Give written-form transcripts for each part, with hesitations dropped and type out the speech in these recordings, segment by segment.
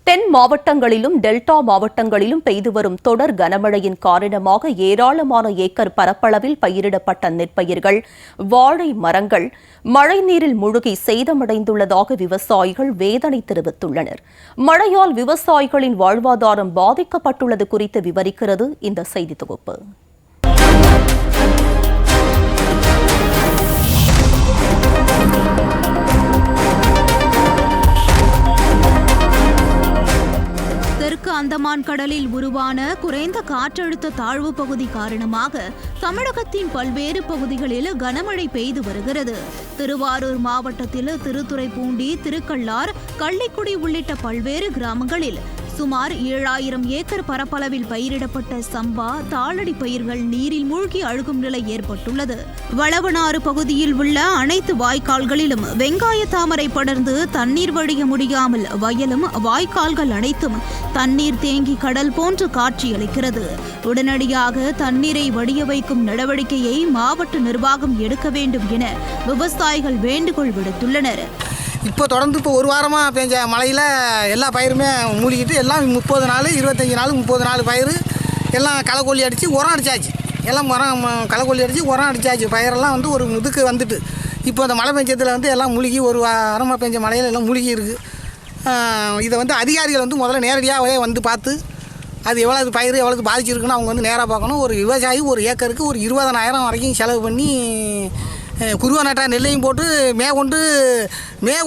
தென் மாவட்டங்களிலும் டெல்டா மாவட்டங்களிலும் பெய்து வரும் தொடர் கனமழையின் காரணமாக ஏராளமான ஏக்கர் பரப்பளவில் பயிரிடப்பட்ட நெற்பயிர்கள், வாழை மரங்கள் மழைநீரில் மூழ்கி சேதமடைந்துள்ளதாக விவசாயிகள் வேதனை தெரிவித்துள்ளனர். மழையால் விவசாயிகளின் வாழ்வாதாரம் பாதிக்கப்பட்டுள்ளது குறித்து விவரிக்கிறது இந்த செய்தி தொகுப்பு. தெற்கு அந்தமான் கடலில் உருவான குறைந்த காற்றழுத்த தாழ்வு பகுதி காரணமாக தமிழகத்தின் பல்வேறு பகுதிகளில் கனமழை பெய்து வருகிறது. திருவாரூர் மாவட்டத்தில் திருத்துறைப்பூண்டி, திருக்கள்ளார், கள்ளிக்குடி உள்ளிட்ட பல்வேறு கிராமங்களில் சுமார் 7000 ஏக்கர் பரப்பளவில் பயிரிடப்பட்ட சம்பா, தாளடி பயிர்கள் நீரில் மூழ்கி அழுகும் நிலை ஏற்பட்டுள்ளது. வளவனாறு பகுதியில் உள்ள அனைத்து வாய்க்கால்களிலும் வெங்காய தாமரை படர்ந்து தண்ணீர் வழிய முடியாமல் வயலும் வாய்க்கால்கள் அனைத்தும் தண்ணீர் தேங்கி கடல் போன்று காட்சியளிக்கிறது. உடனடியாக தண்ணீரை வடிய வைக்கும் நடவடிக்கையை மாவட்ட நிர்வாகம் எடுக்க வேண்டும் என விவசாயிகள் வேண்டுகோள் விடுத்துள்ளனர். இப்போ தொடர்ந்து ஒரு வாரமாக பெஞ்ச மழையில் எல்லா பயிருமே மூழ்கிட்டு எல்லாம் 30 நாள் 25 நாள் 30 நாள் பயிர் எல்லாம் களைக்கொல்லி அடித்து உரம் அடித்தாச்சு. எல்லாம் களைக்கொல்லி அடித்து உரம் அடித்தாச்சு. பயிரெல்லாம் ஒரு முதுக்கு வந்துட்டு இப்போ அந்த மழை பெஞ்சத்தில் எல்லாம் மூழ்கி ஒரு வாரமாக பெஞ்ச மழையில் எல்லாம் மூழ்கி இருக்குது. இதை அதிகாரிகள் முதல்ல நேரடியாக பார்த்து அது எவ்வளவு பயிர் எவ்வளவு பாதிச்சிருக்குன்னு அவங்க நேராக பார்க்கணும். ஒரு விவசாயி ஒரு ஏக்கருக்கு ஒரு 20,000 வரைக்கும் செலவு பண்ணி குருவா நட்டா நெல்லையும் போட்டு மே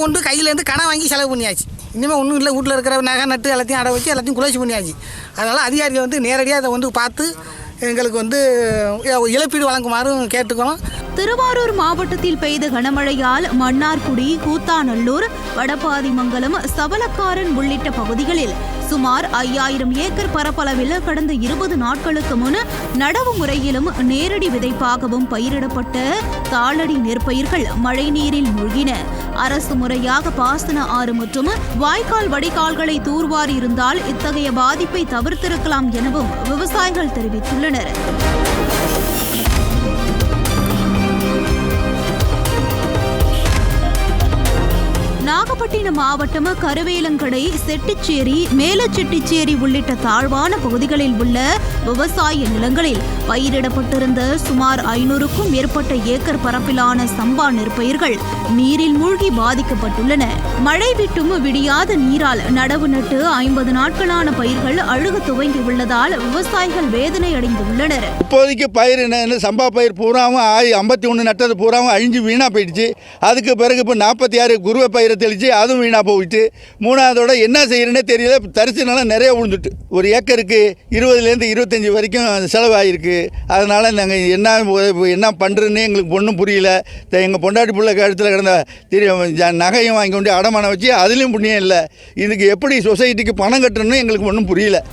கொண்டு கையிலேருந்து கணை வாங்கி செலவு பண்ணியாச்சு. இனிமேல் ஒன்றும் இல்லை, வீட்டில் இருக்கிற நகை நட்டு எல்லாத்தையும் அடை வச்சு எல்லாத்தையும் குலைச்சி பண்ணியாச்சு. அதனால் அதிகாரிகள் நேரடியாக அதை பார்த்து எங்களுக்கு இழப்பீடு வழங்குமாறும் கேட்டுக்கணும். திருவாரூர் மாவட்டத்தில் பெய்த கனமழையால் மன்னார்குடி, கூத்தாநல்லூர், வடபாதிமங்கலம், சவலக்காரன் உள்ளிட்ட பகுதிகளில் சுமார் 5000 ஏக்கர் பரப்பளவில் கடந்த 20 நாட்களுக்கு முன் நடவு முறையிலும் நேரடி விதைப்பாகவும் பயிரிடப்பட்ட தாளடி நெற்பயிர்கள் மழைநீரில் மூழ்கின. அரசு முறையாக பாசன ஆறு மற்றும் வாய்க்கால் வடிகால்களை தூர்வாரி இருந்தால் இத்தகைய பாதிப்பை தவிர்த்திருக்கலாம் எனவும் விவசாயிகள் தெரிவித்துள்ளனர். நாகப்பட்டினம் மாவட்டம் கருவேலங்கடை, செட்டிச்சேரி, மேலச்செட்டிச்சேரி உள்ளிட்ட தாழ்வான பகுதிகளில் உள்ள விவசாய நிலங்களில் பயிரிடப்பட்டிருந்த சுமார் 500க்கும் மேற்பட்ட ஏக்கர் பரப்பிலான சம்பா நெற்பயிர்கள் நீரில் மூழ்கி பாதிக்கப்பட்டுள்ளன. மழை விட்டும் விடியாத நீரால் நடவு நட்டு 50 நாட்களான பயிர்கள் அழுக துவங்கி உள்ளதால் விவசாயிகள் வேதனை அடைந்துள்ளனர். இப்போதைக்கு பயிர் சம்பா பயிர் பூராவும் 51 நட்டது பூராவும் அழிஞ்சு வீணா போயிடுச்சு. அதுக்கு பிறகு இப்போ 46 குருவை பயிரை தெளித்து அதுவும் வீணாக போயிட்டு, மூணாவதோட என்ன செய்யறேன்னே தெரியல. தரிசுனால நிறைய விழுந்துட்டு ஒரு ஏக்கருக்கு 20லேருந்து 25 வரைக்கும் செலவாயிருக்கு. அதனால் நாங்கள் என்ன பண்ணுறதுன்னு எங்களுக்கு ஒன்றும் புரியல. எங்கள் பொண்டாட்டி பிள்ளை கழுத்தில் கிடந்த நகையும் வாங்கி கொண்டு அடமானம் வச்சு அதுலேயும் புண்ணியம் இல்லை. இதுக்கு எப்படி சொசைட்டிக்கு பணம் கட்டணும்னு எங்களுக்கு ஒன்றும் புரியல.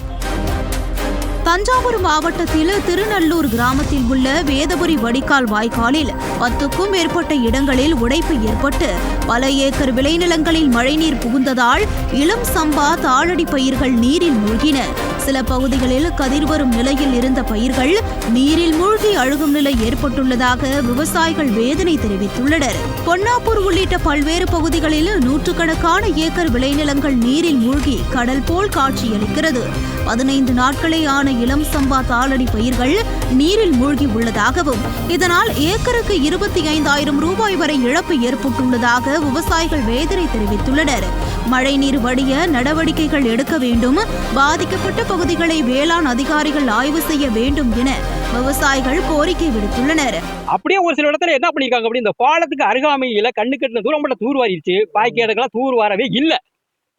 தஞ்சாவூர் மாவட்டத்தில் திருநல்லூர் கிராமத்தில் உள்ள வேதபுரி வடிகால் வாய்க்காலில் 10க்கும் மேற்பட்ட இடங்களில் உடைப்பு ஏற்பட்டு பல ஏக்கர் விளைநிலங்களில் மழைநீர் புகுந்ததால் இளம் சம்பா, தாளடி பயிர்கள் நீரில் மூழ்கின. சில பகுதிகளில் கதிர் வரும் நிலையில் இருந்த பயிர்கள் நீரில் மூழ்கி அழுகும் நிலை ஏற்பட்டுள்ளதாக விவசாயிகள் வேதனை தெரிவித்துள்ளனர். பொன்னாப்பூர் உள்ளிட்ட பல்வேறு பகுதிகளில் நூற்றுக்கணக்கான ஏக்கர் விளைநிலங்கள் நீரில் மூழ்கி கடல் போல் காட்சியளிக்கிறது. 15 நாட்களே ஆன இளம் சம்பா, தாளடி பயிர்கள் நீரில் மூழ்கி உள்ளதாகவும் இதனால் ஏக்கருக்கு 25,000 ரூபாய் வரை இழப்பு ஏற்பட்டுள்ளதாக விவசாயிகள் வேதனை தெரிவித்துள்ளனர். மழைநீர் வடிய நடவடிக்கைகள் எடுக்க வேண்டும், பாதிக்கப்பட்ட பகுதிகளை வேளாண் அதிகாரிகள் ஆய்வு செய்ய வேண்டும் என விவசாயிகள் கோரிக்கை விடுத்துள்ளனர். அப்படியே ஒரு சில இடத்துல என்ன பண்ணிருக்காங்க அப்படி இந்த பாலத்துக்கு அருகாமையில கண்ணு கட்டின தூரம் மட்டும் தூர்வாரிடுச்சு. பாய்க்கேடுகள்லாம் தூர்வாரவே இல்லை.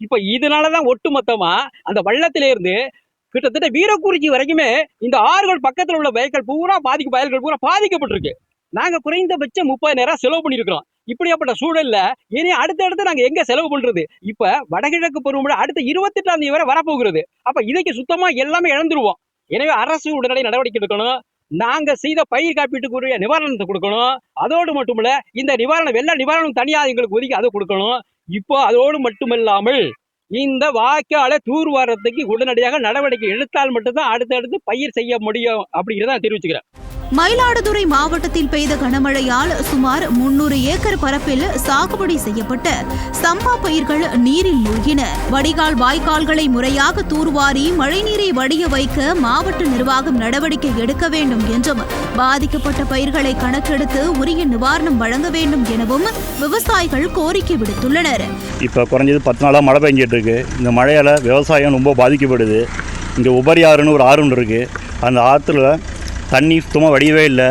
இப்ப இதனாலதான் ஒட்டுமொத்தமா அந்த வள்ளத்தில இருந்து கிட்டத்தட்ட வீரக்குறிச்சி வரைக்குமே இந்த ஆறுகள் பக்கத்தில் உள்ள வயல்கள் பூரா பாதிக்கப்பட்டிருக்கு. நாங்க குறைந்தபட்சம் 30,000 செலவு பண்ணிருக்கிறோம். இப்படியாப்பட்ட சூழல்ல இனி அடுத்தடுத்து நாங்க எங்க செலவு பண்றது? இப்ப வடகிழக்கு பருவமழை அடுத்த 28ஆம் தேதி வரை வரப்போகிறது. அப்ப இதைக்கு சுத்தமா எல்லாமே இழந்துருவோம். எனவே அரசு உடனடி நடவடிக்கை எடுக்கணும். நாங்க செய்த பயிர் காப்பீட்டுக்குரிய நிவாரணத்தை கொடுக்கணும். அதோடு மட்டுமல்ல, இந்த வெள்ள நிவாரணம் தனியா எங்களுக்கு ஒதுக்கி அதை கொடுக்கணும். இப்போ அதோடு மட்டுமல்லாமல் இந்த வாய்க்காலை தூர்வாரத்துக்கு உடனடியாக நடவடிக்கை எடுத்தால் மட்டும்தான் அடுத்தடுத்து பயிர் செய்ய முடியும் அப்படிங்கிறத நான் தெரிவிச்சுக்கிறேன். மயிலாடுதுறை மாவட்டத்தில் பெய்த கனமழையால் சுமார் 300 ஏக்கர் பரப்பில் சாகுபடி செய்யப்பட்ட சம்பா பயிர்கள் நீரில் மூழ்கின. வடிகால் வாய்க்கால்களை முறையாக தூர்வாரி மழைநீரை வடிய வைக்க மாவட்ட நிர்வாகம் நடவடிக்கை எடுக்க வேண்டும் என்றும், பாதிக்கப்பட்ட பயிர்களை கணக்கெடுத்து உரிய நிவாரணம் வழங்க வேண்டும் எனவும் விவசாயிகள் கோரிக்கை விடுத்துள்ளனர். இப்போ குறைஞ்சது 10 நாளாக மழை பெஞ்சிட்டு இருக்கு. இந்த மழையால் விவசாயம் ரொம்ப பாதிக்கப்படுது. இங்கே உபரி ஆறுன்னு ஒரு ஆறு ஒன்று இருக்குது. அந்த ஆற்றுல தண்ணி சுத்தமாக வடியவே இல்லை.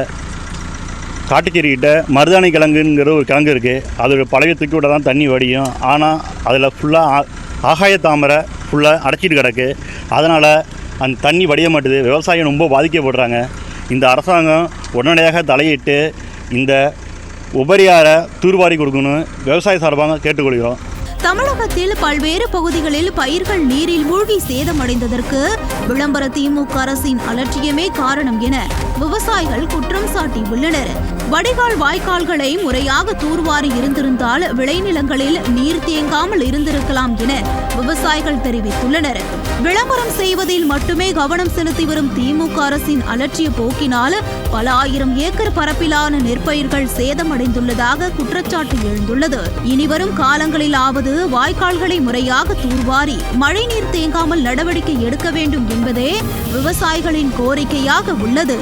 காட்டுச்சேரிக்கிட்ட மருதாணி கிழங்குங்கிற ஒரு கிழங்கு இருக்குது. அதோட பழைய தூக்கி விட தான் தண்ணி வடியும். ஆனால் அதில் ஃபுல்லாக ஆகாய தாமரை ஃபுல்லாக அடைச்சிட்டு கிடக்கு. அதனால் அந்த தண்ணி வடிய மாட்டுது. விவசாயம் ரொம்ப பாதிக்கப்படுறாங்க. இந்த அரசாங்கம் உடனடியாக தலையிட்டு இந்த உபரியாரை தூர்வாரி கொடுக்கணும் விவசாய சார்பாக கேட்டுக்கொள்கிறோம். தமிழகத்தில் பல்வேறு பகுதிகளில் பயிர்கள் நீரில் மூழ்கி சேதமடைந்ததற்கு விளம்பர திமுக அரசின் அலட்சியமே காரணம் என விவசாயிகள் குற்றம் சாட்டியுள்ளனர். வடிகால் வாய்க்கால்களை முறையாக தூர்வாரி இருந்திருந்தால் விளைநிலங்களில் நீர் தேங்காமல் இருந்திருக்கலாம் என விவசாயிகள் தெரிவித்துள்ளனர். விளம்பரம் செய்வதில் மட்டுமே கவனம் செலுத்தி வரும் திமுக அரசின் அலட்சிய போக்கினால் பல ஆயிரம் ஏக்கர் பரப்பிலான நெற்பயிர்கள் சேதமடைந்துள்ளதாக குற்றச்சாட்டு எழுந்துள்ளது. இனிவரும் காலங்களிலாவது வாய்க்கால்களை முறையாக தூர்வாரி மழைநீர் தேங்காமல் நடவடிக்கை எடுக்க வேண்டும் என்பதே விவசாயிகளின் கோரிக்கையாக உள்ளது.